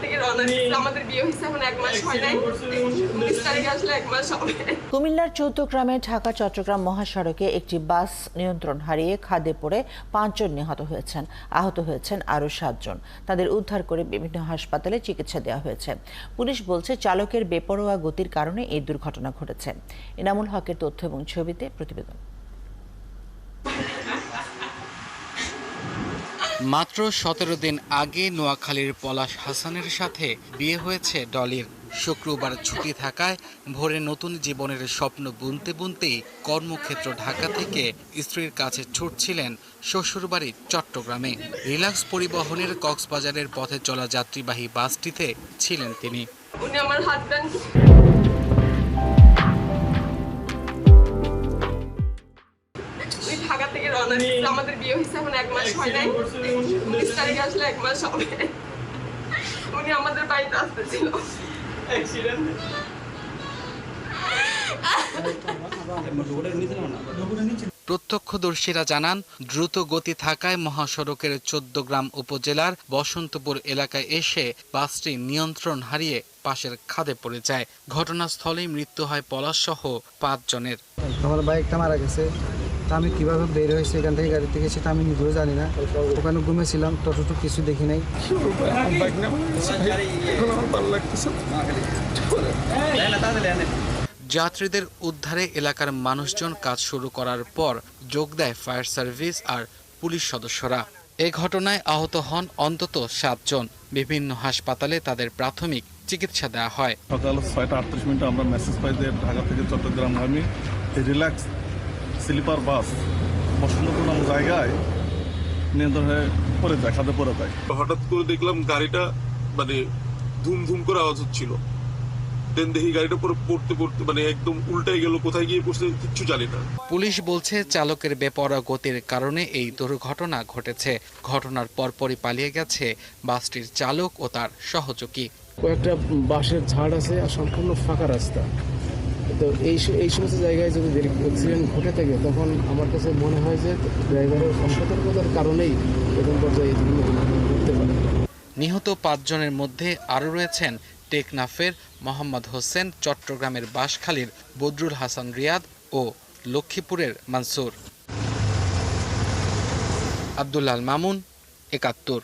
থেকে রওনা দিয়েছি। আমাদের বিয়ে হয়েছে এখন 1 মাস হয় নাই। 19 তারিখে আসলে 1 মাস হবে। কুমিল্লার চৌদ্দগ্রামে ঢাকা চট্টগ্রাম মহাসড়কে একটি বাস নিয়ন্ত্রণ হারিয়ে খাদে পড়ে 5 জন নিহত হয়েছেন। আহত হয়েছেন আরও 7 জন। তাদের উদ্ধার করে বিভিন্ন হাসপাতালে চিকিৎসা দেওয়া হয়েছে। পুলিশ বলছে চালকের বেপরোয়া গতির কারণে এই দুর্ঘটনা ঘটেছে। এনামুল হকের তথ্য এবং ছবিতে প্রতিবেদন। মাত্র 17 দিন আগে নোয়াখালীর পলাশ হাসানের সাথে বিয়ে হয়েছে ডলির। শুক্রবার ছুটি থাকায় ভোরে নতুন জীবনের স্বপ্ন বুনতে বুনতেই কর্মক্ষেত্র ঢাকা থেকে স্ত্রীর কাছে ছুটছিলেন শ্বশুরবাড়ি চট্টগ্রামে। রিলাক্স পরিবহনের কক্সবাজারের পথে চলা যাত্রীবাহী বাসটিতে ছিলেন তিনি। উনি আমার হাজবেন্ড। ঢাকা থেকে রওনা দিয়েছি। আমাদের বিয়ে হয়েছে এখন 1 মাস হয় নাই। 19 তারিখে আসলে 1 মাস হবে। উনি আমাদের বাড়িতে আসতেছিল। প্রত্যক্ষদর্শীরা জানান, দ্রুত গতি থাকায় মহাসড়কের চৌদ্দগ্রাম উপজেলার বসন্তপুর এলাকায় এসে বাসটি নিয়ন্ত্রণ হারিয়ে পাশের খাদে পড়ে যায়। ঘটনাস্থলেই মৃত্যু হয় পলাশ সহ 5 জনের। আমার বাইকটা মারা গেছে। তা আমি কিভাবে বের হয়েছি এখান থেকে গাড়ি থেকে সেটা আমি নিজেও জানি না। ওখানে ঘুমেছিলাম, ততটুকু কিছু দেখি নাই। যাত্রীদের উদ্ধারে এলাকার মানুষজন কাজ শুরু করার পর যোগ দেয় ফায়ার সার্ভিস আর পুলিশ সদস্যরা। এ ঘটনায় আহত হন অন্তত 7 জন। বিভিন্ন হাসপাতালে তাদের প্রাথমিক চিকিৎসা দেওয়া হয়। সকাল 6:38 আমরা মেসেজ পাই যে ঢাকা থেকে চট্টগ্রামগামী রিল্যাক্স স্লিপার বাস বসন্তপুর নামক জায়গায় নিয়ন্ত্রণ হয়ে পড়ে যায়, খাদে পড়ে যায়। হঠাৎ করে দেখলাম গাড়িটা মানে ধুম ধুম করে আওয়াজ হচ্ছিল। দেন দেখি গাড়িটা পড়তে পড়তে মানে একদম উল্টাই গেল, কোথায় গিয়ে পড়ছে কিচ্ছু জানি না। পুলিশ বলছে চালকের বেপরোয়া গতির কারণে এই দুর্ঘটনা ঘটেছে। ঘটনার পরপরই পালিয়ে গেছে বাসটির চালক ও তার সহযোগী। কয়েকটা বাঁশের ঝাড় আছে আর সম্পূর্ণ ফাঁকা রাস্তা। তো এই সমস্ত জায়গায় যদি অ্যাক্সিডেন্ট ঘটে থাকে তখন আমার কাছে মনে হয় যে ড্রাইভারের অসতর্কতার কারণেই প্রথম পর্যায়ে এই দুর্ঘটনা ঘটতে পারে। নিহত 5 জনের মধ্যে আরও রয়েছেন টেকনাফের মোহাম্মদ হোসেন, চট্টগ্রামের বাঁশখালীর বদরুল হাসান রিয়াদ ও লক্ষ্মীপুরের মানসুর। আব্দুল্লাহ মামুন, ৭১।